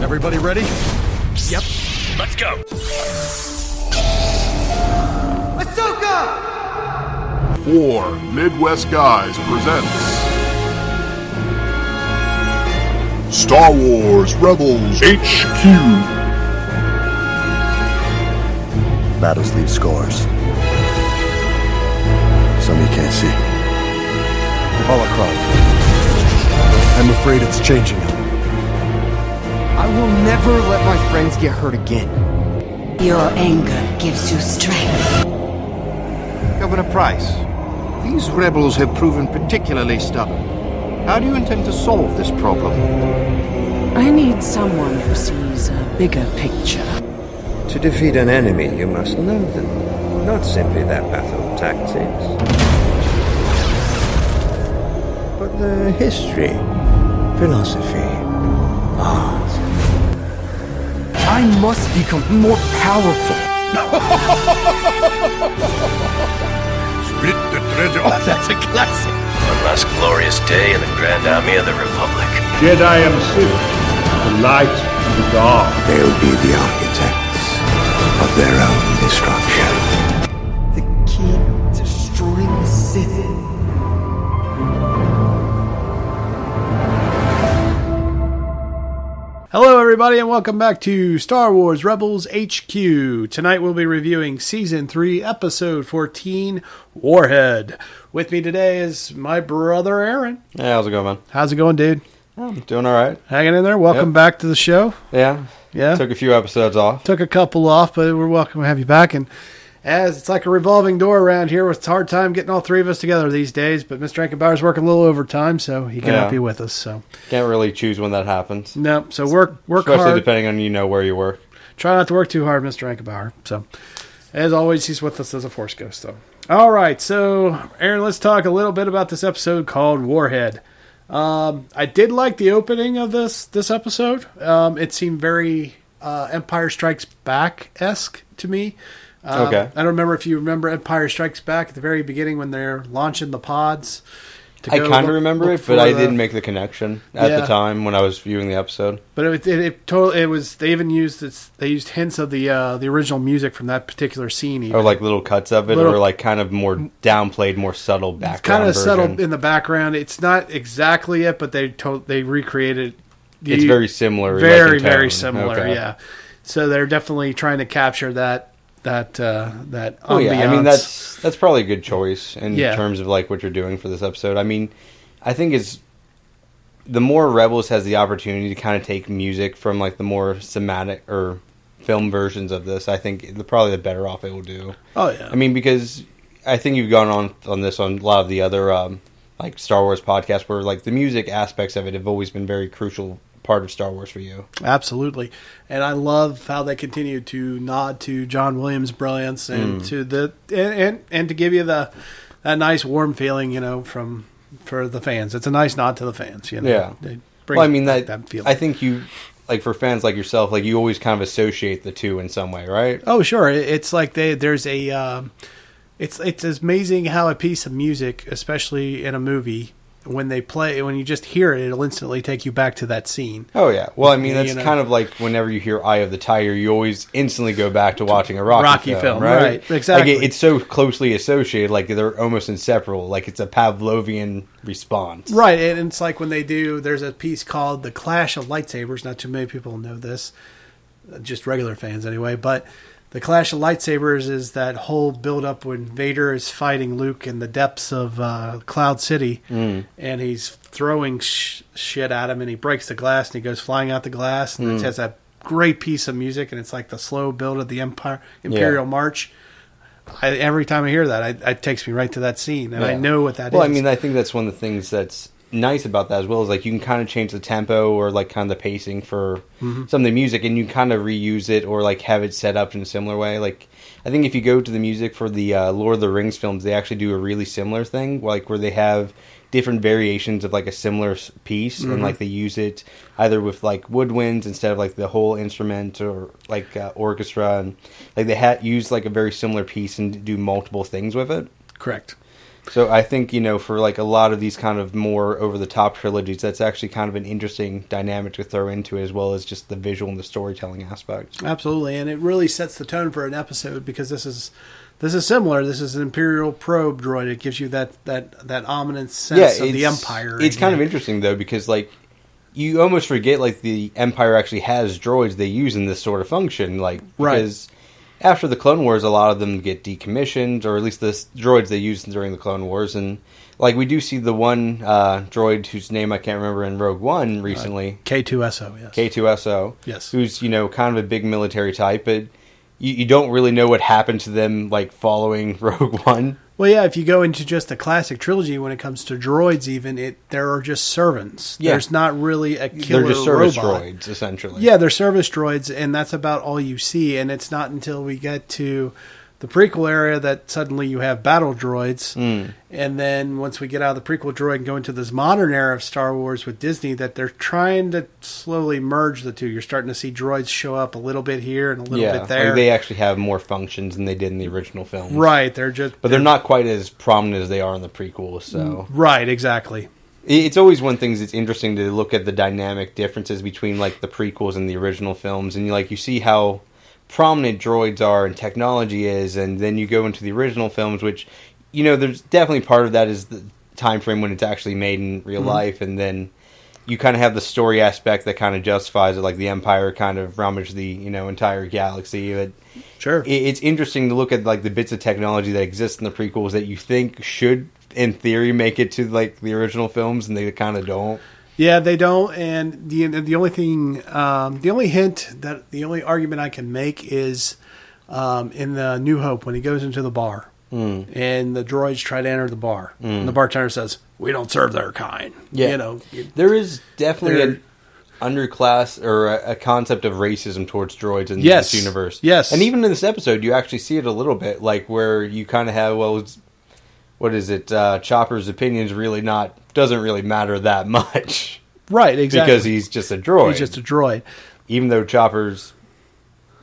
Everybody ready? Yep. Let's go. Ahsoka! 4 Midwest Guys presents Star Wars Rebels HQ. Battles leave scars. Some you can't see. Holocron. I'm afraid it's changing. I will never let my friends get hurt again. Your anger gives you strength. Governor Price, these rebels have proven particularly stubborn. How do you intend to solve this problem? I need someone who sees a bigger picture. To defeat an enemy, you must know them, not simply their battle tactics, but their history, philosophy, art. I must become more powerful. Split the treasure. Oh, That's a classic. One last glorious day in the Grand Army of the Republic. Jedi and Sith, the light and the dark. They'll be the architects of their own destruction. The key to destroying the Sith. Hello, everybody, and welcome back to Star Wars Rebels HQ. Tonight we'll be reviewing Season 3, Episode 14, Warhead. With me today is my brother, Aaron. Hey, how's it going, man? How's it going, dude? I'm doing all right. Hanging in there? Welcome back to the show. Yeah. Yeah. Took a few episodes off. Took a couple off, but we're welcome to have you back. And as it's like a revolving door around here, it's a hard time getting all three of us together these days, but Mr. Ankenbauer's working a little overtime, so he cannot be with us. So Can't really choose when that happens. no, so work Especially hard. depending on where you work. Try not to work too hard, Mr. Ankenbauer. So, as always, he's with us as a Force Ghost, though. All right, so, Aaron, let's talk a little bit about this episode called Warhead. I did like the opening of this episode. It seemed very Empire Strikes Back-esque to me. Okay. I don't remember if you remember Empire Strikes Back at the very beginning when they're launching the pods. I kind of remember it, but I didn't make the connection at the time when I was viewing the episode. But it was they even used this. They used hints of the original music from that particular scene, even. Or like little cuts of it, or like kind of more downplayed, more subtle background. Kind of version. subtle in the background. It's not exactly it, but they recreated. It's very similar. Very like in very tone. similar. Okay. Yeah. So they're definitely trying to capture that ambiance. Oh yeah, I mean that's probably a good choice in terms of like what you're doing for this episode. I mean, I think it's the more Rebels has the opportunity to kind of take music from like the more cinematic or film versions of this. I think probably the better off it will do. Oh yeah. I mean, because I think you've gone on this on a lot of the other like Star Wars podcasts where like the music aspects of it have always been very crucial part of Star Wars for you. Absolutely. And I love how they continue to nod to John Williams' brilliance and to the and to give you that nice warm feeling, for the fans. It's a nice nod to the fans, Yeah. Well, I mean that feeling. I think you like for fans like yourself, like you always kind of associate the two in some way, right? Oh, sure. It's like there's a it's amazing how a piece of music, especially in a movie, when you just hear it, it'll instantly take you back to that scene. Oh yeah. Well, I mean that's kind of like whenever you hear "Eye of the Tiger," you always instantly go back to watching a Rocky film, right? Exactly. Like it's so closely associated, like they're almost inseparable. Like it's a Pavlovian response, right? And it's like when there's a piece called "The Clash of Lightsabers." Not too many people know this, just regular fans anyway, but. The Clash of Lightsabers is that whole build-up when Vader is fighting Luke in the depths of Cloud City, and he's throwing shit at him, and he breaks the glass, and he goes flying out the glass, and it has that great piece of music, and it's like the slow build of the Imperial March. Every time I hear that, it takes me right to that scene, and I know what that is. Well, I mean, I think that's one of the things that's nice about that as well is like you can kind of change the tempo or like kind of the pacing for some of the music, and you kind of reuse it or like have it set up in a similar way. Like I think if you go to the music for the Lord of the Rings films, they actually do a really similar thing, like where they have different variations of like a similar piece, and like they use it either with like woodwinds instead of like the whole instrument or like orchestra, and like they use like a very similar piece and do multiple things with it. Correct. So I think, for like a lot of these kind of more over-the-top trilogies, that's actually kind of an interesting dynamic to throw into it, as well as just the visual and the storytelling aspect. Absolutely, and it really sets the tone for an episode, because this is similar. This is an Imperial probe droid. It gives you that ominous sense of the Empire. It's kind of interesting, though, because like you almost forget like the Empire actually has droids they use in this sort of function, like because after the Clone Wars, a lot of them get decommissioned, or at least the droids they used during the Clone Wars, and like we do see the one droid whose name I can't remember in Rogue One recently, K2SO, yes, K2SO, yes, who's kind of a big military type, but you don't really know what happened to them like following Rogue One. Well, yeah, if you go into just the classic trilogy, when it comes to droids, even there are just servants. Yeah. There's not really a killer robot. They're just service droids, essentially. Yeah, they're service droids, and that's about all you see. And it's not until we get to the prequel era that suddenly you have battle droids. And then once we get out of the prequel droid and go into this modern era of Star Wars with Disney, that they're trying to slowly merge the two. You're starting to see droids show up a little bit here and a little bit there. Like they actually have more functions than they did in the original films. Right. But they're not quite as prominent as they are in the prequels. So. Right, exactly. It's always one thing that's interesting to look at the dynamic differences between like the prequels and the original films. And you see how prominent droids are and technology is, and then you go into the original films, which there's definitely part of that is the time frame when it's actually made in real life, and then you kind of have the story aspect that kind of justifies it, like the Empire kind of rummaged the entire galaxy. But sure, it's interesting to look at like the bits of technology that exist in the prequels that you think should in theory make it to like the original films, and they kind of don't. Yeah, they don't, and the only thing, the only argument I can make is in the New Hope when he goes into the bar and the droids try to enter the bar, and the bartender says, "We don't serve their kind." Yeah, there is definitely an underclass or a concept of racism towards droids in this universe. Yes, and even in this episode, you actually see it a little bit, like where you kind of have what is it? Chopper's opinion's doesn't really matter that much. Right, exactly. Because he's just a droid. He's just a droid. Even though Chopper's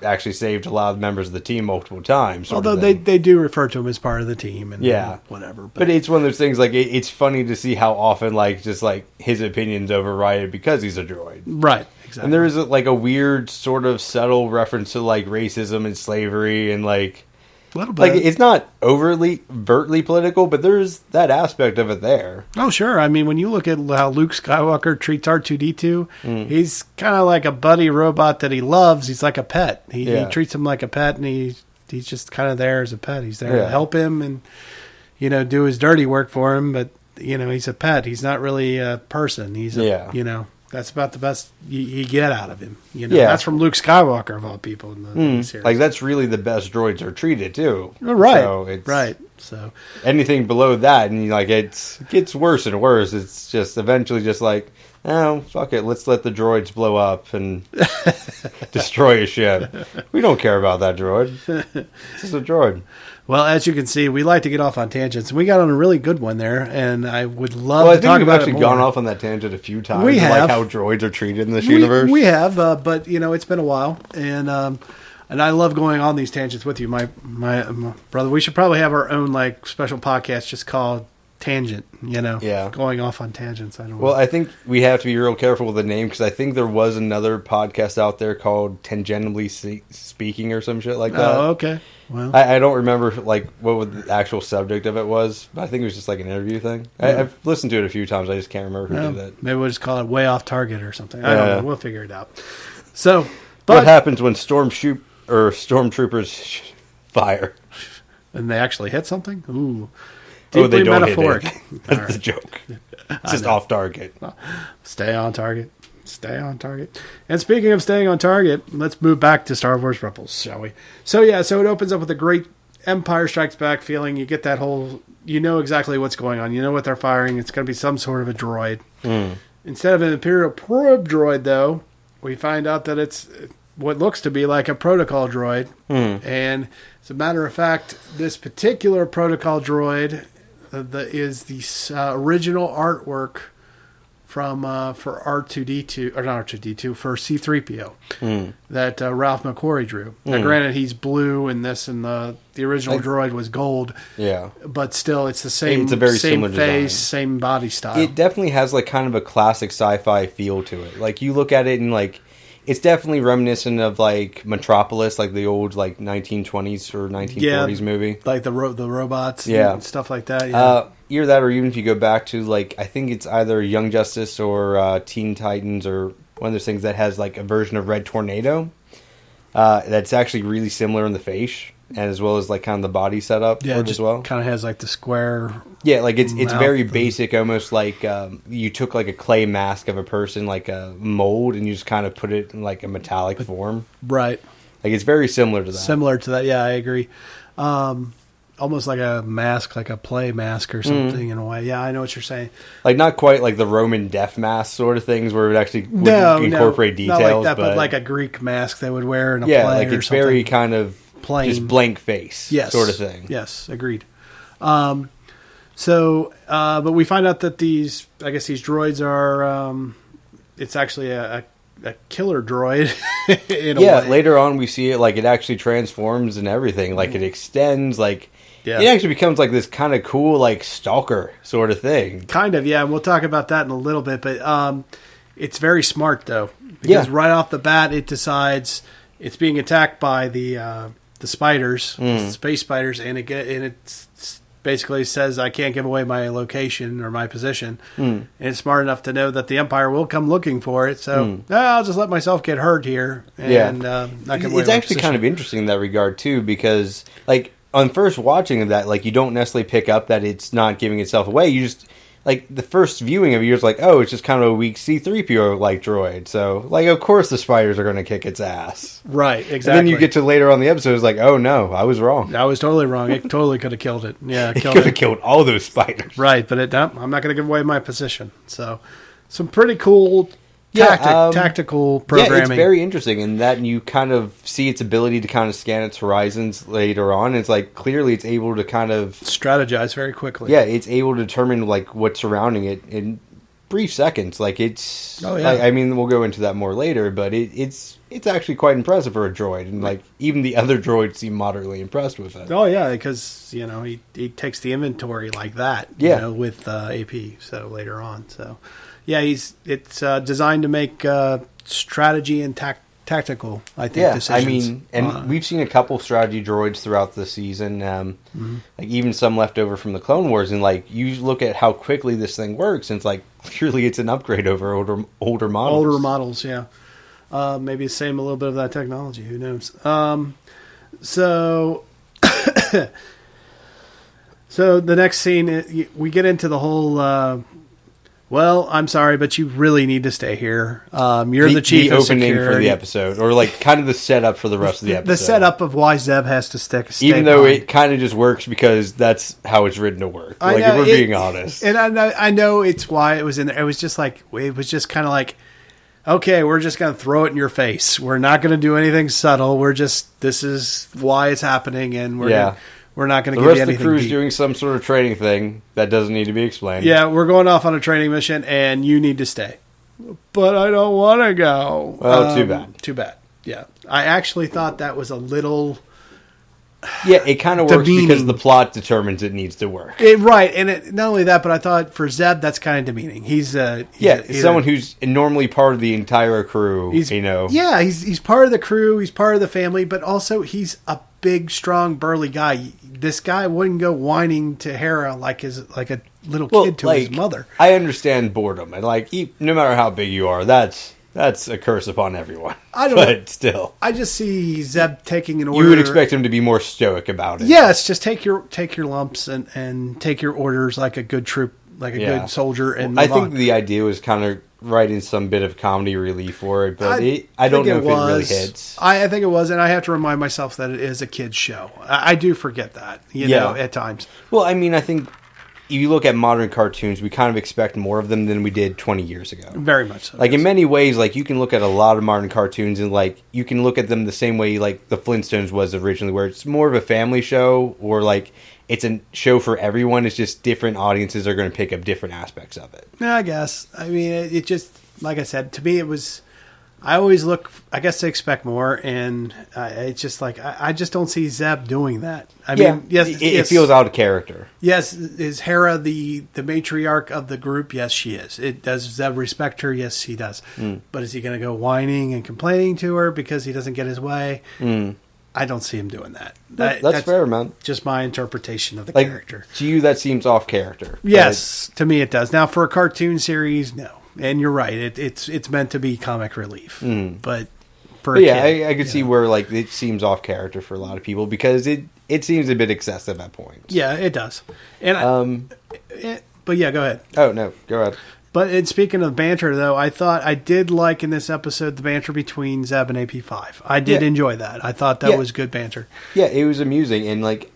actually saved a lot of members of the team multiple times. Although they do refer to him as part of the team and whatever. But it's one of those things, like, it's funny to see how often, like, just, like, his opinion's overridden because he's a droid. Right, exactly. And there is, like, a weird sort of subtle reference to, like, racism and slavery and, like... A little bit. Like, it's not overtly political, but there's that aspect of it there. Oh, sure. I mean, when you look at how Luke Skywalker treats R2-D2, he's kind of like a buddy robot that he loves. He's like a pet. He treats him like a pet, and he's just kind of there as a pet. He's there to help him and, do his dirty work for him, but, he's a pet. He's not really a person. He's that's about the best you get out of him. That's from Luke Skywalker of all people in the series. Like, that's really the best droids are treated too. Right. So right. So anything below that, and it gets worse and worse. It's just eventually just like, oh, fuck it, let's let the droids blow up and destroy a ship. We don't care about that droid. It's just a droid. Well, as you can see, we like to get off on tangents. We got on a really good one there, and I would love to talk about it more. I think we've actually gone off on that tangent a few times. We have. Like how droids are treated in this universe. We have, but it's been a while, and I love going on these tangents with you, my brother. We should probably have our own special podcast just called Tangent. Going off on tangents. I don't know. Well, I think we have to be real careful with the name because I think there was another podcast out there called Tangentially Speaking or some shit like that. Oh, okay. Well, I don't remember what the actual subject of it was, but I think it was just like an interview thing. I've listened to it a few times. I just can't remember who did it. Maybe we'll just call it Way Off Target or something. I don't know. We'll figure it out. So, what happens when stormtroopers fire? And they actually hit something? Ooh. Deeply they don't metaphoric. Hit it. That's the joke. It's just off target. Stay on target. Stay on target. And speaking of staying on target, let's move back to Star Wars Rebels, shall we? So it opens up with a great Empire Strikes Back feeling. You get that whole, exactly what's going on. You know what they're firing. It's going to be some sort of a droid. Instead of an Imperial probe droid, though, we find out that it's what looks to be like a protocol droid. And as a matter of fact, this particular protocol droid is the original artwork from for R2D2 or not R2D2 for C3PO that Ralph McQuarrie drew. Now, granted, he's blue in this, and the original droid was gold. Yeah, but still, it's the same. It's a very same similar face, design. same body style. It definitely has like kind of a classic sci-fi feel to it. Like you look at it and like it's definitely reminiscent of like Metropolis, like the old like 1920s or 1940s movie, like the robots, and stuff like that. Either that, or even if you go back to like I think it's either Young Justice or Teen Titans or one of those things that has like a version of Red Tornado that's actually really similar in the face. And as well as like kind of the body setup as well. Kind of has like the square. Yeah, like it's very basic, almost like you took like a clay mask of a person, like a mold, and you just kind of put it in like a metallic form. Right. Like it's very similar to that. Similar to that, yeah, I agree. Almost like a mask, like a play mask or something in a way. Yeah, I know what you're saying. Like not quite like the Roman death mask sort of things where it actually would incorporate details. Not like that, but like a Greek mask they would wear in a play like or it's something. very kind of plain, just blank face sort of thing. Yes, agreed. But we find out that these droids are, it's actually a killer droid. in a way. Later on we see it like it actually transforms and everything. Like it extends, like it actually becomes like this kind of cool like stalker sort of thing. Kind of, yeah. And we'll talk about that in a little bit, but it's very smart though, because right off the bat it decides it's being attacked by the spiders, space spiders, and it basically says I can't give away my location or my position, and it's smart enough to know that the Empire will come looking for it. So I'll just let myself get hurt here, and not give away it's actually kind of interesting in that regard too, because like on first watching of that, like you don't necessarily pick up that it's not giving itself away. You just like the first viewing of it, you're just like, oh, it's just kind of a weak C-3PO like droid. So like, of course the spiders are going to kick its ass. Right, exactly. And then you get to later on the episode, it's like, oh no, I was wrong. I was totally wrong. It totally could have killed it. Yeah, it could have killed all those spiders. Right, but I'm not going to give away my position. So some pretty cool tactical programming. Yeah, it's very interesting in that you kind of see its ability to kind of scan its horizons later on. It's like clearly it's able to kind of strategize very quickly. Yeah, it's able to determine like what's surrounding it in brief seconds. Like it's. Oh yeah. I mean, we'll go into that more later, but it's actually quite impressive for a droid, and like even the other droids seem moderately impressed with it. Oh yeah, because he takes the inventory like that. Yeah. With AP. So later on, so. Yeah, it's designed to make strategy and tactical, I think, decisions. I mean, and we've seen a couple strategy droids throughout the season, like even some left over from the Clone Wars, and like you look at how quickly this thing works, and it's like clearly it's an upgrade over older models. Older models, yeah. Maybe same a little bit of that technology. Who knows? So the next scene, we get into the whole. Well, I'm sorry, but you really need to stay here. You're the chief of security. The opening for the episode, or like kind of the setup for the rest of the episode. The setup of why Zeb has to stay even though it kind of just works because that's how it's written to work. Like if we're being honest. And I know it's why it was in there. It was just kind of like, okay, we're just going to throw it in your face. We're not going to do anything subtle. This is why it's happening, and we're not going to give you anything. The rest of the crew's doing some sort of training thing that doesn't need to be explained. Yeah, we're going off on a training mission, and you need to stay. But I don't want to go. Well, too bad. Too bad. Yeah, I actually thought that was a little. Yeah, it kind of works because the plot determines it needs to work. Right, and not only that, but I thought for Zeb that's kind of demeaning. He's someone who's normally part of the entire crew. Yeah, he's part of the crew. He's part of the family, but also he's a big, strong, burly guy. This guy wouldn't go whining to Hera like a little kid to his mother. I understand boredom, and no matter how big you are, that's a curse upon everyone. But still, I just see Zeb taking an order. You would expect him to be more stoic about it. Yes, just take your lumps and take your orders like a good troop, like a good soldier. And I think the idea was kind of writing some bit of comedy relief for it, but I don't know if it really hits. I think it was, and I have to remind myself that it is a kid's show. I do forget that, at times. Well, I mean, I think if you look at modern cartoons, we kind of expect more of them than we did 20 years ago. Very much so. In many ways, you can look at a lot of modern cartoons and you can look at them the same way the Flintstones was originally, where it's more of a family show, or it's a show for everyone. It's just different audiences are going to pick up different aspects of it. Yeah, I guess. I mean, it just, like I said, to me, it was. I always look, I guess, to expect more, and it's just like I just don't see Zeb doing that. I mean, yes, it feels out of character. Yes, is Hera the matriarch of the group? Yes, she is. Does Zeb respect her? Yes, he does. But is he going to go whining and complaining to her because he doesn't get his way? I don't see him doing that. That's fair, man. Just my interpretation of the character. To you, that seems off character. Yes, to me it does. Now, for a cartoon series, no. And you're right. It's meant to be comic relief. But for I could see where like it seems off character for a lot of people because it seems a bit excessive at points. Yeah, it does. And but yeah, go ahead. Oh no, go ahead. But speaking of banter, though, I did like in this episode the banter between Zeb and AP5. I did enjoy that. I thought that was good banter. Yeah, it was amusing, and like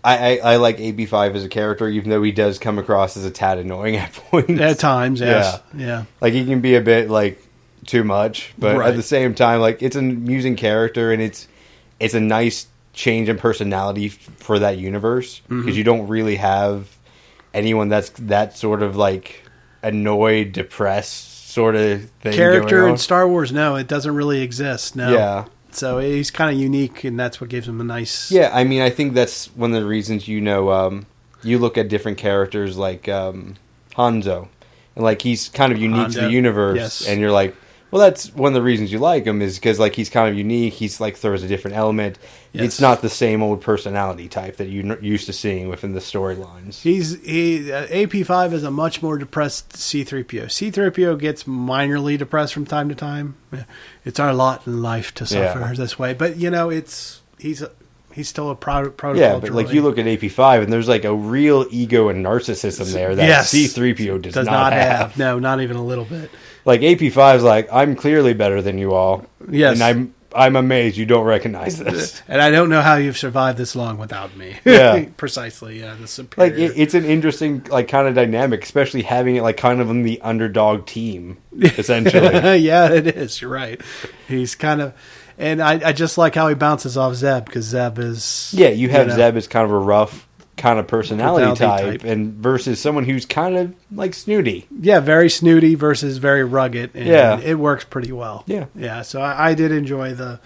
I like AP5 as a character, even though he does come across as a tad annoying at points. At times, yes. Yeah. Like he can be a bit like too much, but at the same time, like it's an amusing character, and it's a nice change in personality for that universe because you don't really have anyone that's that sort of like annoyed, depressed sort of thing. Character in Star Wars, no, it doesn't really exist. No. Yeah. So he's kind of unique, and that's what gives him a nice... Yeah, I mean, I think that's one of the reasons, you look at different characters like Hanzo, and like he's kind of unique to the universe, and you're like, well, that's one of the reasons you like him is because like he's kind of unique. He's like throws a different element. Yes. It's not the same old personality type that you're used to seeing within the storylines. AP5 is a much more depressed C-3PO. C-3PO gets minorly depressed from time to time. It's our lot in life to suffer this way, but he's still a protocol. Yeah, but like you look at AP5 and there's like a real ego and narcissism there that C-3PO does not have. No, not even a little bit. Like AP5's like, I'm clearly better than you all. Yes. And I'm amazed you don't recognize this. And I don't know how you've survived this long without me. Yeah. Precisely, yeah. The superior. Like, it's an interesting, like, kind of dynamic, especially having it, like, kind of in the underdog team, essentially. Yeah, it is. You're right. He's kind of... And I just like how he bounces off Zeb, because Zeb is... Yeah, you have Zeb as kind of a rough kind of personality type, and versus someone who's kind of, like, snooty. Yeah, very snooty versus very rugged. And it works pretty well. Yeah. Yeah, so I did enjoy the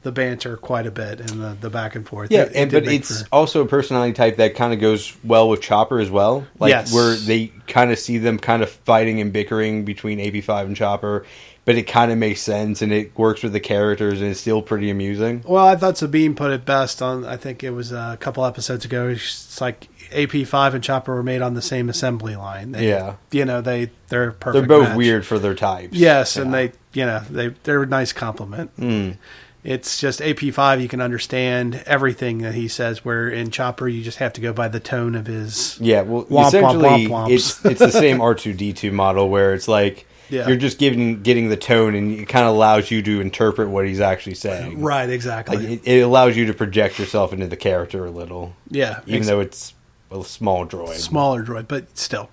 banter quite a bit and the back and forth. Yeah, but it's also a personality type that kind of goes well with Chopper as well. Like, where they kind of see them kind of fighting and bickering between AP5 and Chopper, but it kind of makes sense and it works with the characters and it's still pretty amusing. Well, I thought Sabine put it best on, I think it was a couple episodes ago. It's like AP5 and Chopper were made on the same assembly line. They're perfect. They're both match. Weird for their types. Yes, and they're a nice compliment. It's just AP5, you can understand everything that he says, where in Chopper, you just have to go by the tone of his essentially, womps. It's the same R2-D2 model where it's like, you're just getting the tone, and it kind of allows you to interpret what he's actually saying. Right, exactly. Like it allows you to project yourself into the character a little. Yeah. Even though it's a small droid. Smaller droid, but still.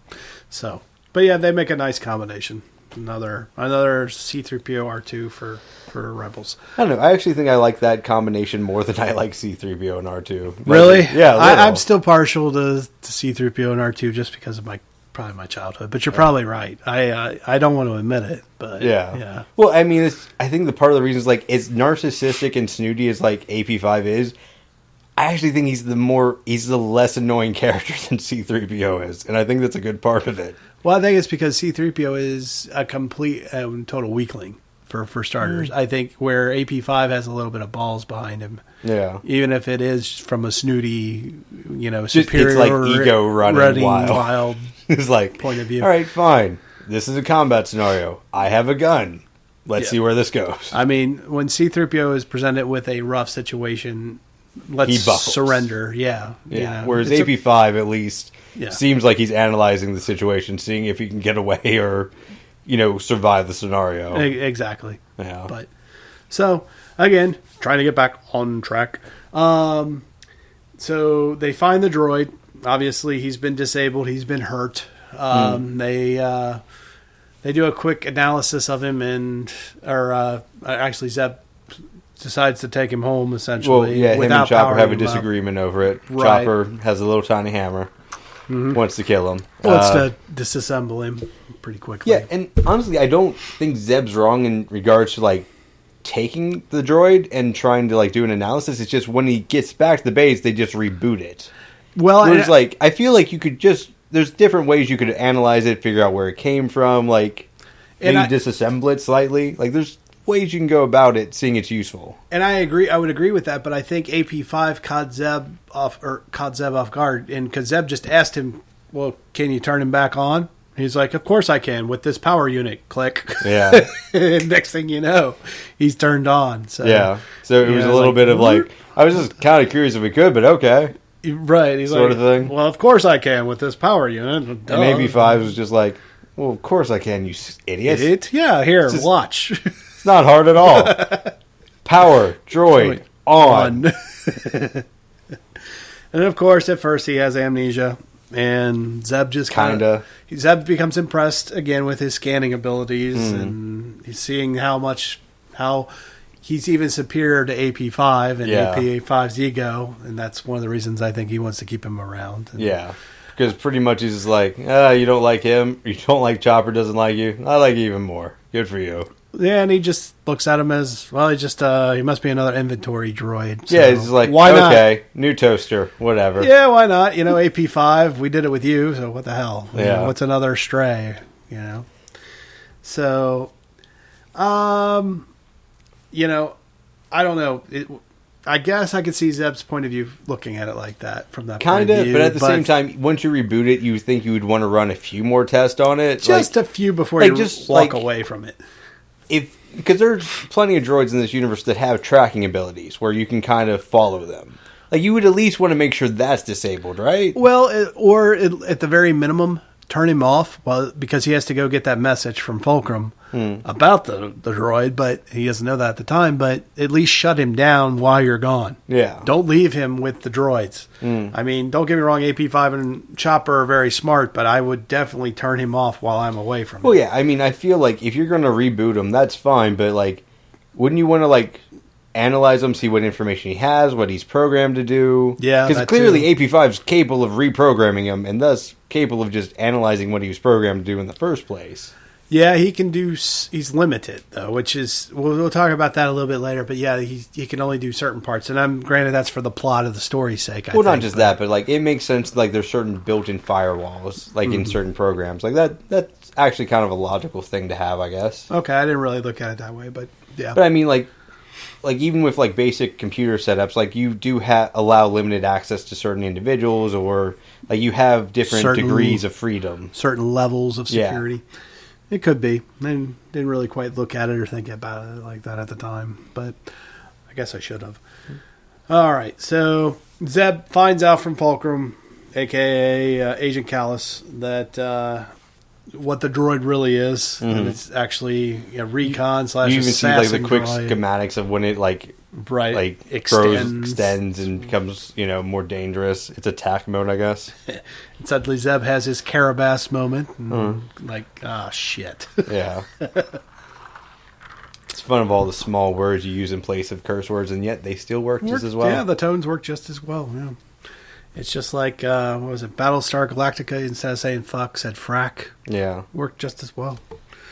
So, but yeah, they make a nice combination. Another C-3PO R2 for Rebels. I don't know. I actually think I like that combination more than I like C-3PO and R2. Really? Yeah. I'm still partial to C-3PO and R2 just because of probably my childhood. But you're probably right. I don't want to admit it, but yeah. Well, I mean, I think the part of the reason is like as narcissistic and snooty as like AP5 is, I actually think he's the less annoying character than C-3PO is, and I think that's a good part of it. Well, I think it's because C-3PO is a complete and total weakling, for starters. I think where AP5 has a little bit of balls behind him. Yeah. Even if it is from a snooty, superior... It's like ego running wild. It's like, point of view. All right, fine. This is a combat scenario. I have a gun. Let's see where this goes. I mean, when C-3PO is presented with a rough situation... Let's surrender. Yeah. Whereas AP5 at least seems like he's analyzing the situation, seeing if he can get away or, survive the scenario. Exactly. Yeah. But so again, trying to get back on track. So they find the droid. Obviously, he's been disabled. He's been hurt. They do a quick analysis of him, actually Zeb decides to take him home, essentially. Well, yeah, him and without Chopper have a powering him up. disagreement over it. Right. Chopper has a little tiny hammer, wants to kill him. Wants to disassemble him pretty quickly. Yeah, and honestly, I don't think Zeb's wrong in regards to, like, taking the droid and trying to, like, do an analysis. It's just when he gets back to the base, they just reboot it. Well, Whereas, like, I feel like you could just... There's different ways you could analyze it, figure out where it came from, like, maybe disassemble it slightly. Like, there's ways you can go about it, seeing it's useful. And I agree. I would agree with that, but I think AP5 caught Zeb off guard, and because Zeb just asked him, "Well, can you turn him back on?" He's like, "Of course I can with this power unit." Click. Yeah. And next thing you know, he's turned on. So yeah. So it was a little bit of like, I was just kind of curious if we could, but okay. Right. He's sort like, of thing. Well, of course I can with this power unit. Duh. And AP5 was just like, well, of course I can, you idiot. Yeah, here, watch. It's not hard at all. Power, droid, on. And of course, at first he has amnesia, and Zeb just Zeb becomes impressed again with his scanning abilities, and he's seeing how he's even superior to AP5 and AP5's ego, and that's one of the reasons I think he wants to keep him around. Yeah. Because pretty much he's just like, you don't like him, you don't like Chopper, doesn't like you, I like you even more. Good for you. Yeah, and he just looks at him as, well, he must be another inventory droid. So yeah, he's like, why not? Okay, new toaster, whatever. Yeah, why not? You know, AP5, we did it with you, so what the hell? You yeah. know, what's another stray, you know? So, you know, I don't know. I guess I could see Zeb's point of view looking at it like that from that point of view. But at the same time, once you reboot it, you think you would want to run a few more tests on it. Just a few before you just walk away from it. Because there's plenty of droids in this universe that have tracking abilities where you can kind of follow them. Like, you would at least want to make sure that's disabled, right? Well, at the very minimum, turn him off because he has to go get that message from Fulcrum about the droid, but he doesn't know that at the time, but at least shut him down while you're gone. Yeah. Don't leave him with the droids. I mean, don't get me wrong, AP5 and Chopper are very smart, but I would definitely turn him off while I'm away from him. Well, yeah, I mean, I feel like if you're going to reboot him, that's fine, but, like, wouldn't you want to, like, analyze him, see what information he has, what he's programmed to do? Yeah, because clearly AP5 is capable of reprogramming him, and thus capable of just analyzing what he was programmed to do in the first place. Yeah, he can do. He's limited though, which is we'll talk about that a little bit later. But yeah, he can only do certain parts, and I'm granted that's for the plot of the story's sake. Not just that, but like it makes sense. Like there's certain built-in firewalls, like in certain programs, like that. That's actually kind of a logical thing to have, I guess. Okay, I didn't really look at it that way, but yeah. But I mean, like even with like basic computer setups, like you do allow limited access to certain individuals, or like you have different degrees of freedom, certain levels of security. Yeah. It could be. I didn't really quite look at it or think about it like that at the time, but I guess I should have. All right, so Zeb finds out from Fulcrum, a.k.a. Agent Callus, that what the droid really is, and it's actually a recon / assassin. You even see like the quick droid. Schematics of when it extends and becomes more dangerous. It's attack mode, I guess. And suddenly Zeb has his Carabas moment, and shit. Yeah. It's fun of all the small words you use in place of curse words, and yet they still work just as well. Yeah, the tones work just as well. Yeah. It's just like, what was it, Battlestar Galactica, instead of saying fuck, said frack. Yeah. Worked just as well.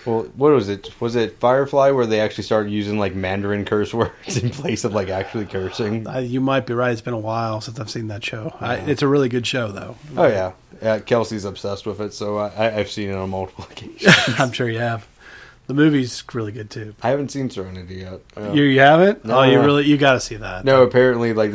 Well, what was it? Was it Firefly where they actually started using, like, Mandarin curse words in place of, like, actually cursing? You might be right. It's been a while since I've seen that show. It's a really good show, though. Oh, yeah. Kelsey's obsessed with it, so I've seen it on multiple occasions. I'm sure you have. The movie's really good, too. I haven't seen Serenity yet. You haven't? No. Oh, you got to see that. No, apparently, like,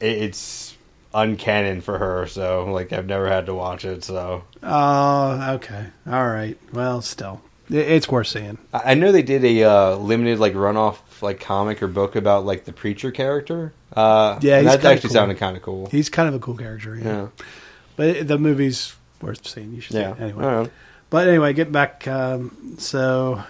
it's uncanon for her, so like I've never had to watch it. So okay, all right. Well, still, it's worth seeing. I know they did a limited like runoff like comic or book about like the preacher character. Yeah, that actually sounded kind of cool. He's kind of a cool character. Yeah. But the movie's worth seeing. You should see it anyway. All right. But anyway, get back. So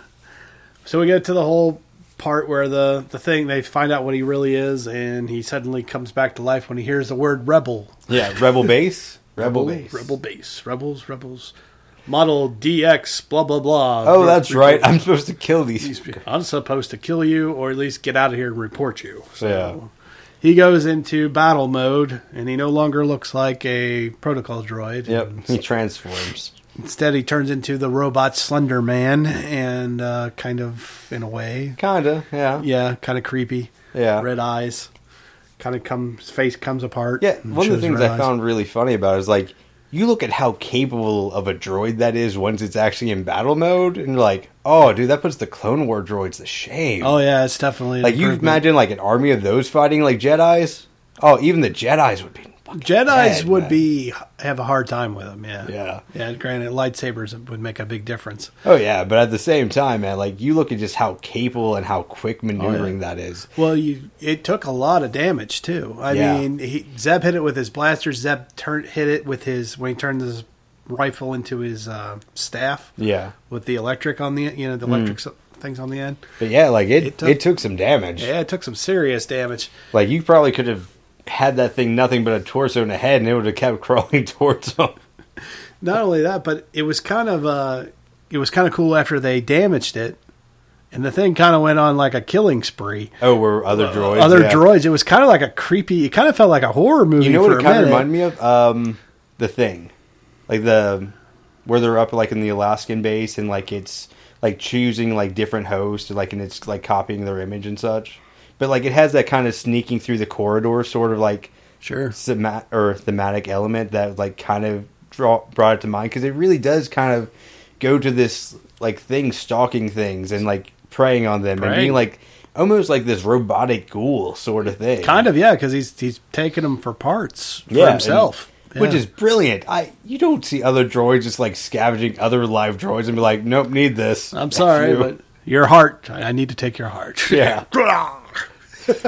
we get to the whole part where the thing, they find out what he really is, and he suddenly comes back to life when he hears the word rebel. Yeah, rebel base. Rebel base. Rebel base. Rebels. Model DX, blah, blah, blah. Oh, that's right. I'm supposed to kill these. I'm supposed to kill you or at least get out of here and report you. So Yeah. he goes into battle mode, and he no longer looks like a protocol droid. Yep, he transforms. Instead, he turns into the robot Slender Man, and kind of, in a way. Kinda, yeah. Yeah, kind of creepy. Yeah. Red eyes. His face comes apart. Yeah, one of the things I found really funny about it is, like, you look at how capable of a droid that is once it's actually in battle mode, and you're like, oh, dude, that puts the Clone War droids to shame. Oh, yeah, it's definitely... Like, you imagine, like, an army of those fighting, like, Jedis? Oh, even the Jedis would be fucking Jedis dead, would man. have a hard time with them, yeah. Yeah. Yeah, granted, lightsabers would make a big difference. Oh, yeah, but at the same time, man, like, you look at just how capable and how quick maneuvering that is. Well, it took a lot of damage, too. I mean, Zeb hit it with his blaster. Zeb hit it with when he turned his rifle into his staff. Yeah. With the electric on the electric things on the end. But yeah, like, it took some damage. Yeah, it took some serious damage. Like, you probably could have had that thing nothing but a torso and a head, and it would have kept crawling towards him. Not only that, but it was kind of cool after they damaged it, and the thing kind of went on like a killing spree. Oh, were other droids? Droids. It was kind of like a creepy. It kind of felt like a horror movie. You know what it kind of reminded me of? The Thing, like where they're up like in the Alaskan base, and like it's like choosing like different hosts, like and it's like copying their image and such. But like it has that kind of sneaking through the corridor sort of like thematic element that like kind of brought it to mind, because it really does kind of go to this like thing stalking things and like preying on them and being like almost like this robotic ghoul sort of thing. Kind of, yeah, because he's taking them for parts for himself. Which is brilliant. You don't see other droids just like scavenging other live droids and be like, nope, need this. I'm sorry, but your heart, I need to take your heart. Yeah.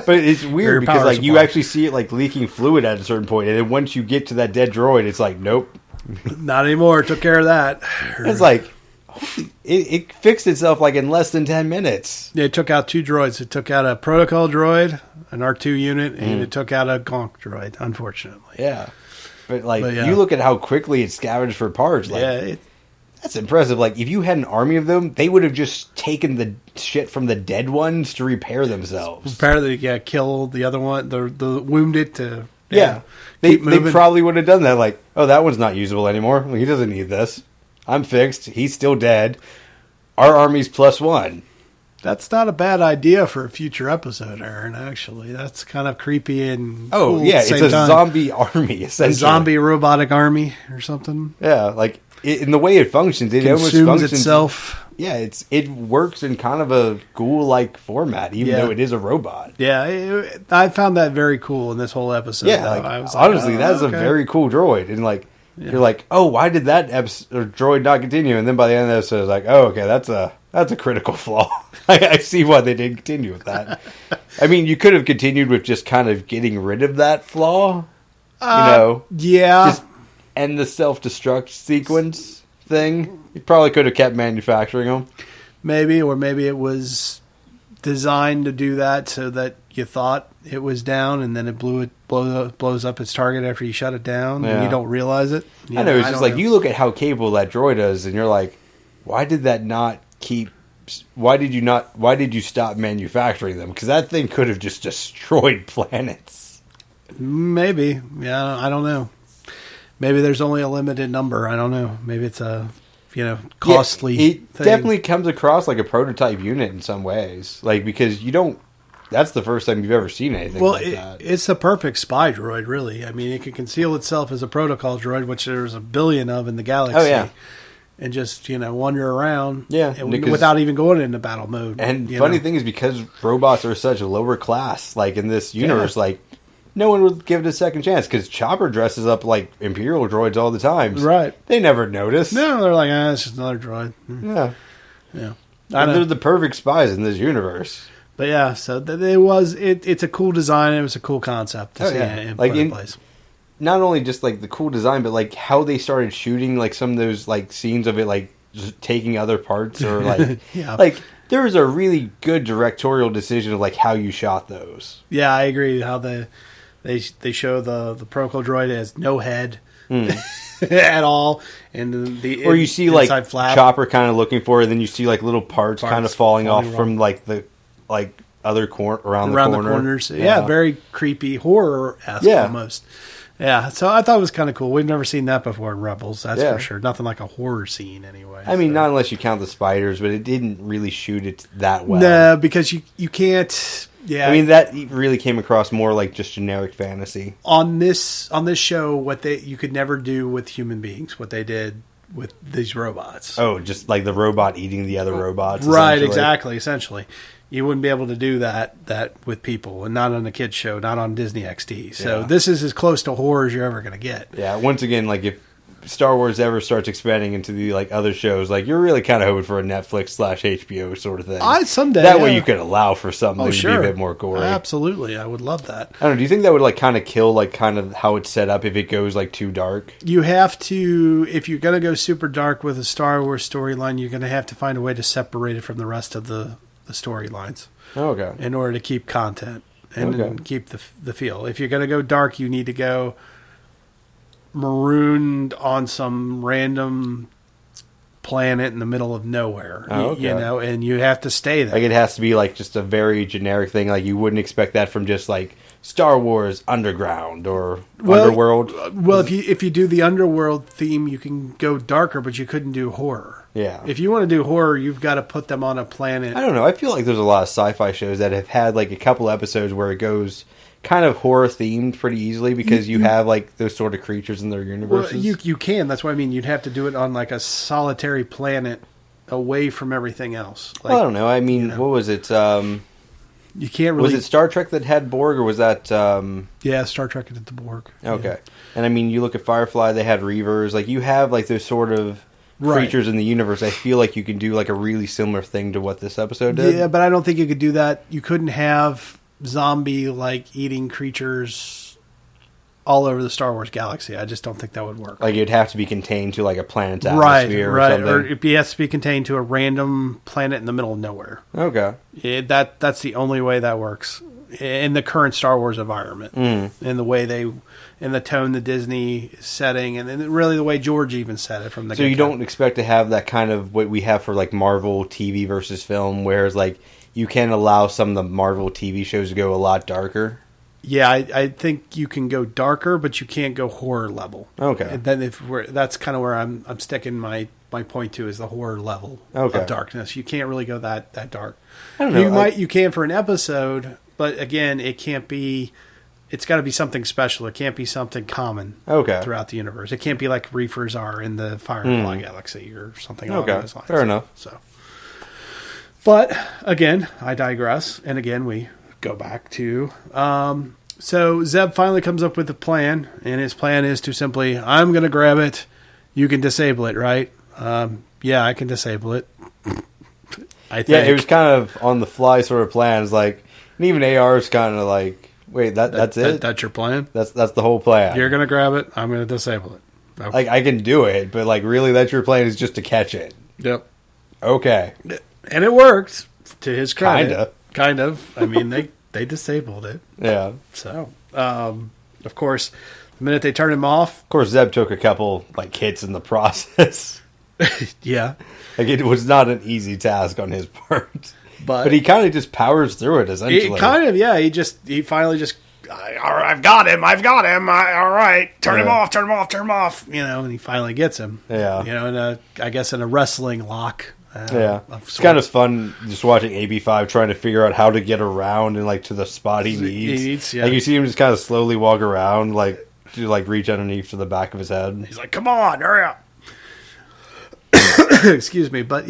But it's weird because like you actually see it like leaking fluid at a certain point, and then once you get to that dead droid, it's like, nope, not anymore. Took care of that. It's like it fixed itself like in less than 10 minutes. Yeah, it took out 2 droids. It took out a protocol droid, an R2 unit, and it took out a gonk droid. Unfortunately, yeah. But you look at how quickly it scavenged for parts. Like, that's impressive. Like, if you had an army of them, they would have just taken the shit from the dead ones to repair themselves. Kill the other one, the wounded to... They probably would have done that. Like, oh, that one's not usable anymore. He doesn't need this. I'm fixed. He's still dead. Our army's +1. That's not a bad idea for a future episode, Aaron, actually. That's kind of creepy and cool it's a zombie army, essentially. A zombie robotic army or something. Yeah, like... in the way it functions, it almost functions itself. Yeah, it works in kind of a ghoul-like format, even though it is a robot. Yeah, I found that very cool in this whole episode. Yeah, honestly, that's a very cool droid. And like, you're like, oh, why did that droid not continue? And then by the end of the episode, it's like, oh, okay, that's a critical flaw. I see why they didn't continue with that. I mean, you could have continued with just kind of getting rid of that flaw. Just end the self-destruct sequence thing. You probably could have kept manufacturing them. Maybe it was designed to do that so that you thought it was down and then it blows up its target after you shut it down and you don't realize it. I know, it's just like, you look at how capable that droid is and you're like, why did you stop manufacturing them? Because that thing could have just destroyed planets. Maybe. Yeah, I don't know. Maybe there's only a limited number. I don't know. Maybe it's a, costly it thing. Definitely comes across like a prototype unit in some ways. Like, because that's the first time you've ever seen anything like that. It's a perfect spy droid, really. I mean, it can conceal itself as a protocol droid, which there's a billion of in the galaxy. Oh, yeah. And just, wander around without even going into battle mode. And funny thing is, because robots are such a lower class, like in this universe, like, no one would give it a second chance, because Chopper dresses up like Imperial droids all the time. Right. They never notice. No, they're like, it's just another droid. Yeah. Yeah. And they're the perfect spies in this universe. But yeah, so it's a cool design. It was a cool concept to see it put in place. Not only just like the cool design, but like how they started shooting like some of those like scenes of it, like just taking other parts or like, like there was a really good directorial decision of like how you shot those. Yeah, I agree. How they show the Prequel droid as no head, at all. And the or you see like inside flap. Chopper kind of looking for it, and then you see like little parts kind of falling off from like the other around the corners. Yeah, very creepy, horror-esque almost. Yeah, so I thought it was kind of cool. We've never seen that before in Rebels, that's for sure. Nothing like a horror scene anyway. I mean, not unless you count the spiders, but it didn't really shoot it that well. No, because you can't... Yeah, I mean, that really came across more like just generic fantasy. On this show, you could never do with human beings, what they did with these robots. Oh, just like the robot eating the other robots. Right, exactly, essentially. You wouldn't be able to do that with people, and not on a kids show, not on Disney XD. So this is as close to horror as you're ever going to get. Yeah. Once again, like if Star Wars ever starts expanding into the like other shows, like you're really kind of hoping for a Netflix/HBO sort of thing. Someday that way you could allow for something to be a bit more gory. Absolutely, I would love that. I don't know. Do you think that would like kind of kill like kind of how it's set up if it goes like too dark? You have to, if you're going to go super dark with a Star Wars storyline, you're going to have to find a way to separate it from the rest of the storylines. Okay. In order to keep content and keep the feel. If you're going to go dark, you need to go marooned on some random planet in the middle of nowhere. You know, and you have to stay there. Like it has to be like just a very generic thing. Like you wouldn't expect that from just like Star Wars Underground or Underworld. Well, if you do the Underworld theme, you can go darker, but you couldn't do horror. Yeah. If you want to do horror, you've got to put them on a planet. I don't know. I feel like there's a lot of sci-fi shows that have had like a couple episodes where it goes kind of horror themed pretty easily because you have like those sort of creatures in their universes. Well, you can. That's what I mean. You'd have to do it on like a solitary planet away from everything else. Like, well, I don't know. I mean, what was it? You can't really... Was it Star Trek that had Borg, or was that... Yeah, Star Trek did the Borg. Okay. Yeah. And I mean, you look at Firefly, they had Reavers. Like, you have like those sort of creatures in the universe. I feel like you can do like a really similar thing to what this episode did. Yeah, but I don't think you could do that. You couldn't have zombie like eating creatures all over the Star Wars galaxy. I just don't think that would work. Like it'd have to be contained to like a planet's atmosphere or something. Or it has to be contained to a random planet in the middle of nowhere. Okay. That's the only way that works in the current Star Wars environment. In the way in the tone the Disney setting, and really the way George even said it from the So you don't expect to have that kind of what we have for like Marvel TV versus film, whereas like you can allow some of the Marvel TV shows to go a lot darker? Yeah, I think you can go darker, but you can't go horror level. Okay. And then that's kind of where I'm sticking my point to is the horror level of darkness. You can't really go that dark. I don't know. You can for an episode, but again, it can't be. It's got to be something special. It can't be something common throughout the universe. It can't be like reefers are in the Firefly galaxy or something along those lines. Fair enough. So, but again, I digress, and again we go back to. So Zeb finally comes up with a plan, and his plan is to simply, I'm going to grab it. You can disable it, right? Yeah, I can disable it. I think. Yeah, it was kind of on the fly sort of plans. Like, and even AR is kind of like, wait, that's it? That's your plan? That's the whole plan. You're going to grab it. I'm going to disable it. Okay. Like, I can do it, but like, really, that's your plan is just to catch it. Yep. Okay. And it worked, to his credit. Kind of. I mean, they disabled it. Yeah. So, of course, the minute they turn him off... Of course, Zeb took a couple, like, hits in the process. Yeah. Like, it was not an easy task on his part. But he kind of just powers through it, essentially. He finally just... I've got him. All right. Turn him off. You know, and he finally gets him. Yeah. You know, I guess in a wrestling lock. It's kind of fun just watching AP5 trying to figure out how to get around and like to the spot he needs. Like you see him just kind of slowly walk around, like to like reach underneath to the back of his head. He's like, "Come on, hurry up!" Excuse me, but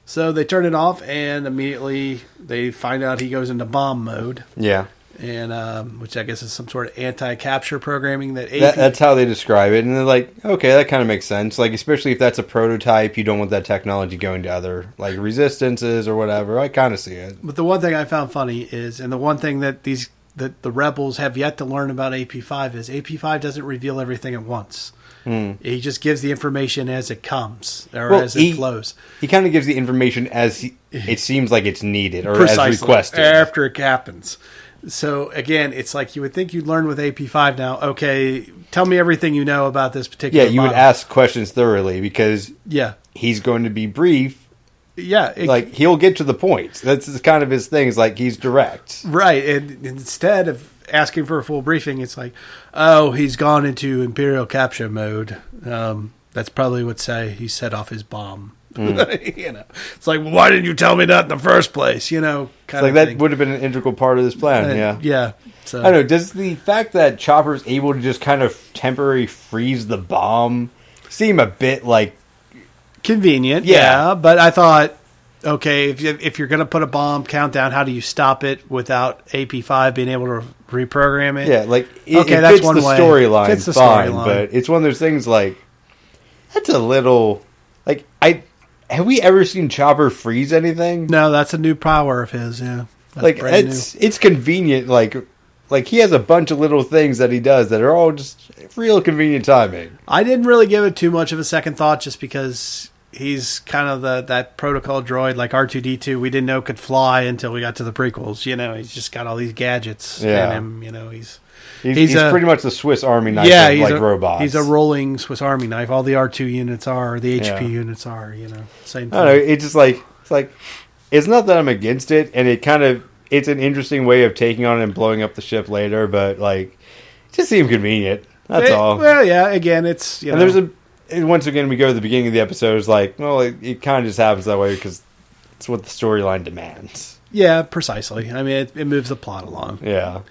so they turn it off, and immediately they find out he goes into bomb mode. Yeah. And which I guess is some sort of anti-capture programming that's how they describe it, and they're like, okay, that kind of makes sense. Like, especially if that's a prototype, you don't want that technology going to other like resistances or whatever. I kind of see it. But the one thing I found funny is, and the one thing that these that the rebels have yet to learn about AP5 is AP5 doesn't reveal everything at once. He just gives the information as it comes, or as it flows. He kind of gives the information as it seems like it's needed, or Precisely, as requested. after it happens. So, again, it's like you would think you'd learn with AP5 now. Okay, tell me everything you know about this particular you would ask questions thoroughly, because he's going to be brief. Yeah. He'll get to the point. That's kind of his thing. It's like he's direct. Right, and instead of asking for a full briefing, it's like, oh, he's gone into imperial capture mode. That's probably what he set off his bomb. It's like, well, why didn't you tell me that in the first place? Kind of that would have been an integral part of this plan. Yeah. So. I don't know. Does the fact that Chopper's able to just kind of temporarily freeze the bomb seem a bit convenient? Yeah, but I thought, okay, if you're going to put a bomb countdown, how do you stop it without AP5 being able to reprogram it? Yeah, it that's fits one the way. Storyline, Fits the fine, storyline. but it's one of those things that's a little have we ever seen Chopper freeze anything? No, that's a new power of his. Yeah, it's convenient. He has a bunch of little things that he does that are all just real convenient timing. I didn't really give it too much of a second thought, just because he's kind of that protocol droid like R2-D2 we didn't know could fly until we got to the prequels. He's just got all these gadgets in him. He's pretty much the Swiss Army knife of robots. He's a rolling Swiss Army knife. All the R2 units are, the HP units are, same thing. I don't know, it's just it's not that I'm against it, and it's an interesting way of taking on and blowing up the ship later, but it just seemed convenient. That's all. Well, yeah, again, it's, and once again, we go to the beginning of the episode, it's it kind of just happens that way because it's what the storyline demands. Yeah, precisely. I mean, it moves the plot along. Yeah.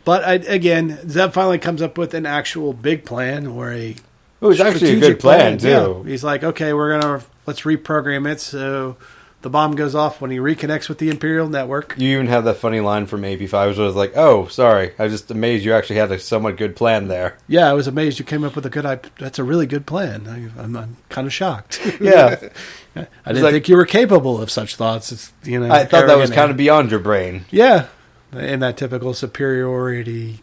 But again, Zeb finally comes up with an actual big plan, or it was actually a good plan too. Yeah. He's like, okay, let's reprogram it so the bomb goes off when he reconnects with the Imperial network. You even have that funny line from AP5, which was like, "Oh, sorry, I was just amazed you actually had a somewhat good plan there." Yeah, I was amazed you came up with that's a really good plan. I'm kind of shocked. Yeah, I didn't think you were capable of such thoughts. It's, I thought that was kind of beyond your brain. Yeah. In that typical superiority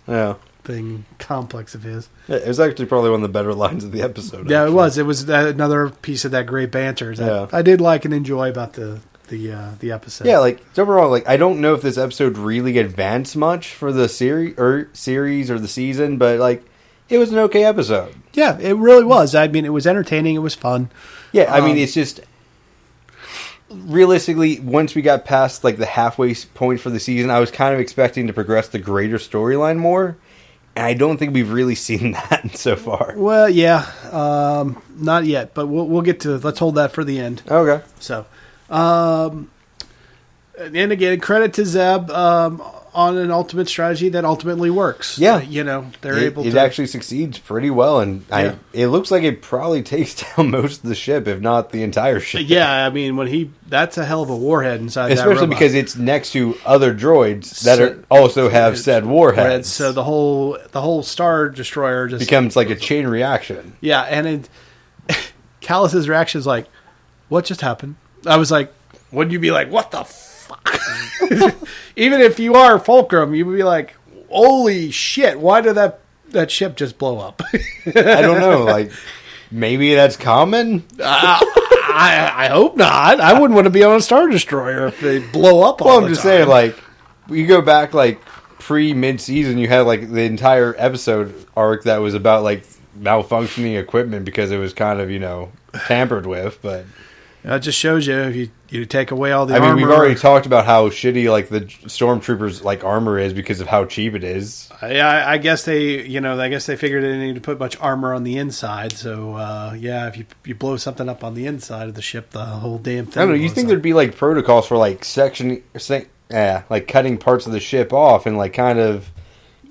thing, complex of his. Yeah, it was actually probably one of the better lines of the episode. Yeah, it was. It was another piece of that great banter that I did like and enjoy about the episode. Yeah, don't get me wrong, I don't know if this episode really advanced much for the series or the season, but it was an okay episode. Yeah, it really was. I mean, it was entertaining. It was fun. Yeah, I mean, it's just realistically, once we got past the halfway point for the season, I was kind of expecting to progress the greater storyline more, and I don't think we've really seen that so far. Well, yeah, not yet, but we'll get to. Let's hold that for the end. Okay. So, and again, credit to Zeb on an ultimate strategy that ultimately works. Yeah, they're able to. It actually succeeds pretty well, and it looks like it probably takes down most of the ship, if not the entire ship. Yeah, I mean, that's a hell of a warhead inside that robot. Especially because it's next to other droids that also have said warheads. So the whole Star Destroyer just becomes like a chain reaction. Yeah, and Callus's reaction is like, "What just happened?" I was like, "Wouldn't you be like, what the fuck?" Even if you are Fulcrum, you would be like, "Holy shit! Why did that ship just blow up?" I don't know. Maybe that's common. I hope not. I wouldn't want to be on a Star Destroyer if they blow up. Well, I'm just saying, you go back pre-mid-season, you had the entire episode arc that was about malfunctioning equipment because it was kind of tampered with, but. It just shows you if you take away all the armor. I mean, we've already talked about how shitty the stormtroopers armor is because of how cheap it is. I guess they figured they didn't need to put much armor on the inside. So if you blow something up on the inside of the ship, the whole damn thing. I don't know. You think there'd be protocols for cutting parts of the ship off and kind of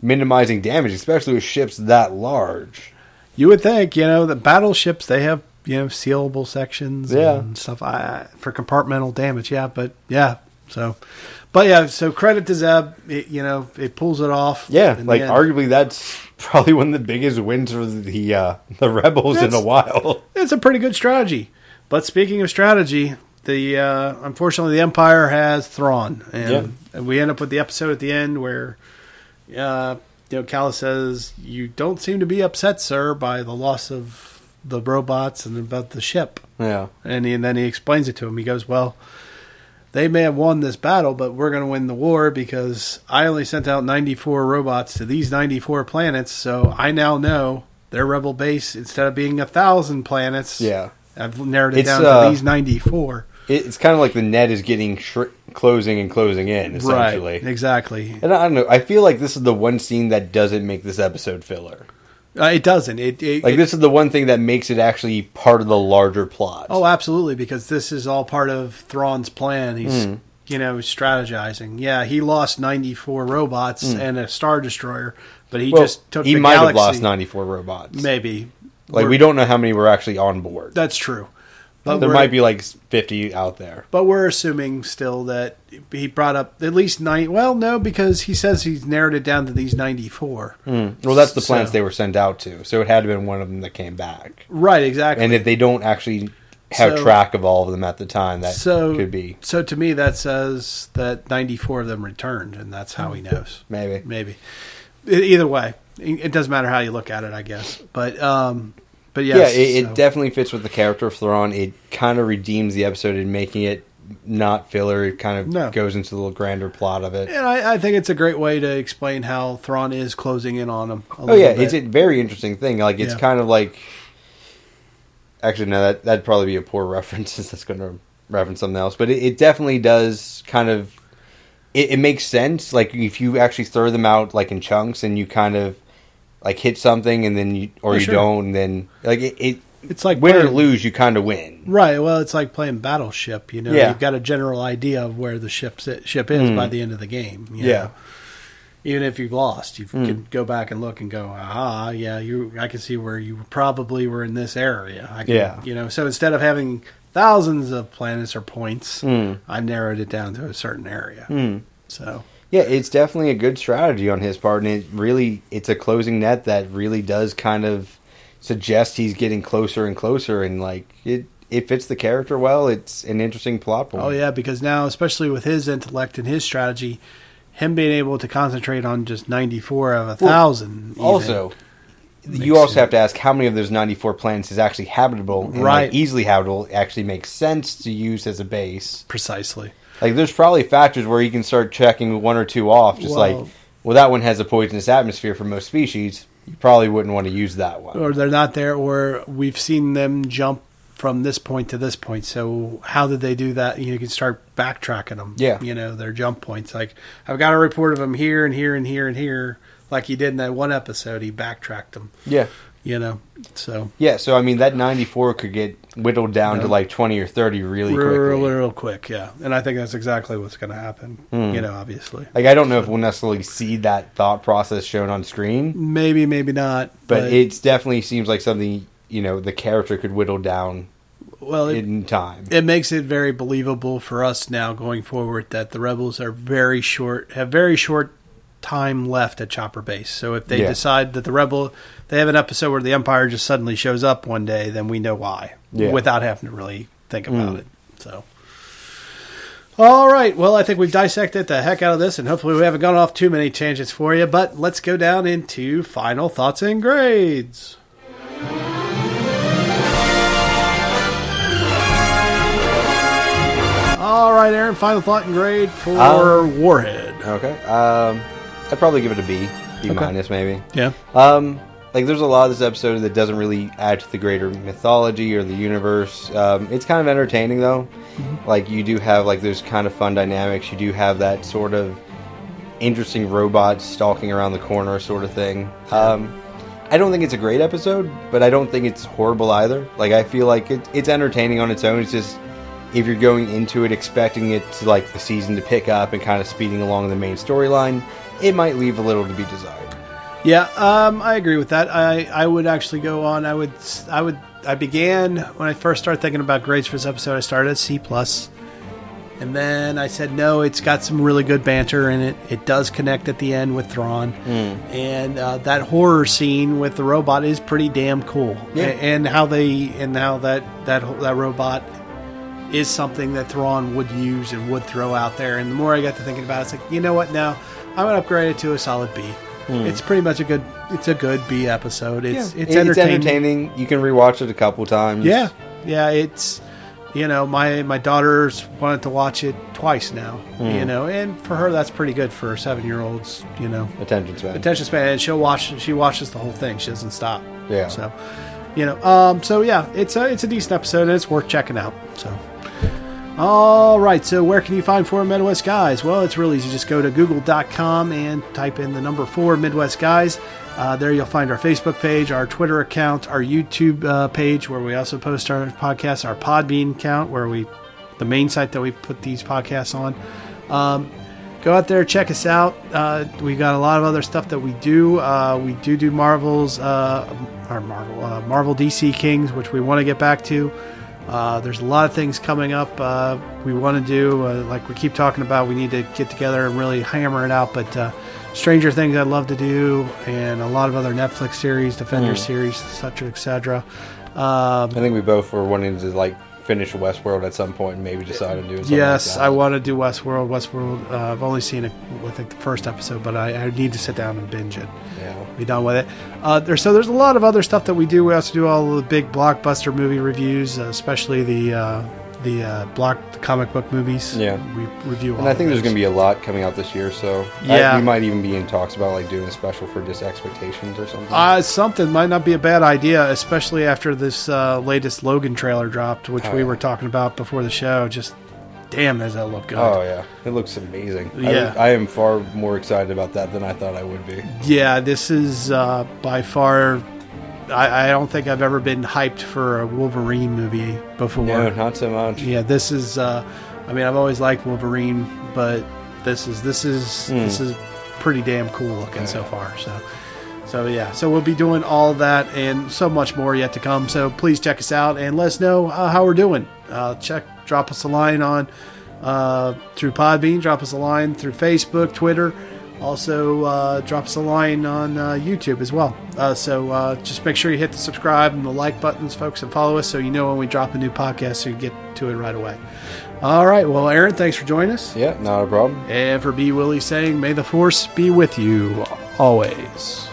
minimizing damage, especially with ships that large. You would think, the battleships, they have sealable sections and stuff for compartmental damage. So credit to Zeb. It pulls it off. Yeah, arguably that's probably one of the biggest wins for the rebels in a while. It's a pretty good strategy. But speaking of strategy, unfortunately the Empire has Thrawn, and we end up with the episode at the end where Callus says, "You don't seem to be upset, sir, by the loss of the robots and about the ship." Yeah. And then he explains it to him. He goes, "Well, they may have won this battle, but we're going to win the war because I only sent out 94 robots to these 94 planets, so I now know their rebel base, instead of being 1,000 planets, I've narrowed it down to these 94. It's kind of like the net is getting closing and closing in, essentially. Right, exactly. And I don't know. I feel like this is the one scene that doesn't make this episode filler. It doesn't. This is the one thing that makes it actually part of the larger plot. Oh, absolutely, because this is all part of Thrawn's plan. He's, strategizing. Yeah, he lost 94 robots and a Star Destroyer, but he just took the galaxy. He might have lost 94 robots. Maybe. We don't know how many were actually on board. That's true. But there might be 50 out there. But we're assuming still that he brought up at least 9. Well, no, because he says he's narrowed it down to these 94. Well, that's the planets they were sent out to. So it had to have been one of them that came back. Right, exactly. And if they don't actually have track of all of them at the time, that could be. So to me, that says that 94 of them returned, and that's how he knows. Maybe. Either way, it doesn't matter how you look at it, I guess. But yes, it definitely fits with the character of Thrawn. It kind of redeems the episode in making it not filler. It kind of goes into the little grander plot of it. And I think it's a great way to explain how Thrawn is closing in on him. It's a very interesting thing. It's kind of like... Actually, no, that'd probably be a poor reference since that's going to reference something else. But it definitely does kind of... It makes sense. If you actually throw them out in chunks and you kind of... hit something and then you don't, and then it's like win or lose, you kind of win. Right. Well, it's like playing Battleship. You've got a general idea of where the ship is by the end of the game. You know? Even if you've lost, you can go back and look and go, aha, I can see where you probably were in this area. So instead of having thousands of planets or points, I narrowed it down to a certain area. So. Yeah, it's definitely a good strategy on his part, and it's a closing net that really does kind of suggest he's getting closer and closer, and it fits the character well. It's an interesting plot point. Oh yeah, because now, especially with his intellect and his strategy, him being able to concentrate on just 94 of 1,000. Also, you also have to ask how many of those 94 planets is actually habitable, and easily habitable. Actually makes sense to use as a base. Precisely. There's probably factors where you can start checking one or two off, that one has a poisonous atmosphere for most species. You probably wouldn't want to use that one. Or they're not there, or we've seen them jump from this point to this point. So how did they do that? You can start backtracking them. Yeah. Their jump points. I've got a report of them here and here and here and here. Like he did in that one episode, he backtracked them. Yeah. So. Yeah, so that 94 could get whittled down to 20 or 30 really quickly. Real quick, yeah. And I think that's exactly what's going to happen, obviously. I don't know if we'll necessarily see that thought process shown on screen. Maybe not. But it definitely seems like something, the character could whittle down in time. It makes it very believable for us now going forward that the Rebels have very short time left at Chopper Base. So if they decide that they have an episode where the Empire just suddenly shows up one day, then we know why without having to really think about it. So, all right. Well, I think we've dissected the heck out of this, and hopefully we haven't gone off too many tangents for you, but let's go down into final thoughts and grades. All right, Aaron, final thought and grade for Warhead. Okay. I'd probably give it a B minus maybe. Yeah. There's a lot of this episode that doesn't really add to the greater mythology or the universe. It's kind of entertaining though. Mm-hmm. You do have those kind of fun dynamics. You do have that sort of interesting robot stalking around the corner sort of thing. I don't think it's a great episode, but I don't think it's horrible either. I feel like it's entertaining on its own. It's just if you're going into it expecting it to the season to pick up and kind of speeding along the main storyline, it might leave a little to be desired. Yeah, I agree with that. I would actually go on. I began when I first started thinking about grades for this episode. I started at C+, and then I said no. It's got some really good banter in it. It does connect at the end with Thrawn, and that horror scene with the robot is pretty damn cool. Yeah. And how that robot is something that Thrawn would use and would throw out there. And the more I got to thinking about it, it's like, you know what? Now I'm going to upgrade it to a solid B. It's pretty much a good B episode. It's entertaining. You can rewatch it a couple times. Yeah. It's, my daughters wanted to watch it twice now, and for her, that's pretty good for 7-year-olds, Attention span. And she watches the whole thing. She doesn't stop. Yeah. So, it's a decent episode and it's worth checking out. So, all right. So where can you find 4 Midwest Guys? Well, it's really easy. Just go to google.com and type in the number 4 Midwest Guys. There you'll find our Facebook page, our Twitter account, our YouTube page where we also post our podcasts, our Podbean account the main site that we put these podcasts on. Go out there, check us out. We got a lot of other stuff that we do. We do Marvel DC Kings, which we want to get back to. There's a lot of things coming up we want to do. Like we keep talking about, we need to get together and really hammer it out. But Stranger Things I'd love to do, and a lot of other Netflix series, Defender series, etc. I think we both were wanting to finish Westworld at some point and maybe decide to do something. Yes, like that. I want to do Westworld. I've only seen it, I think, the first episode, but I need to sit down and binge it. Yeah. Be done with it. There's a lot of other stuff that we do. We also do all the big blockbuster movie reviews, especially the comic book movies. Yeah. We review all And I think of there's those. going to be a lot coming out this year, so we might even be in talks about doing a special for Dis Expectations or something. Something might not be a bad idea, especially after this latest Logan trailer dropped, which we were talking about before the show. Just, damn, does that look good. Oh, yeah. It looks amazing. Yeah. I am far more excited about that than I thought I would be. Yeah, this is by far... I don't think I've ever been hyped for a Wolverine movie before. No, not so much. Yeah, this is... I've always liked Wolverine, but this is pretty damn cool looking so far. So we'll be doing all that and so much more yet to come. So please check us out and let us know how we're doing. Drop us a line on through Podbean. Drop us a line through Facebook, Twitter. Also, drop us a line on YouTube as well. So just make sure you hit the subscribe and the like buttons, folks, and follow us so you know when we drop a new podcast so you get to it right away. All right. Well, Aaron, thanks for joining us. Yeah, not a problem. And for B. Willie saying, may the Force be with you always.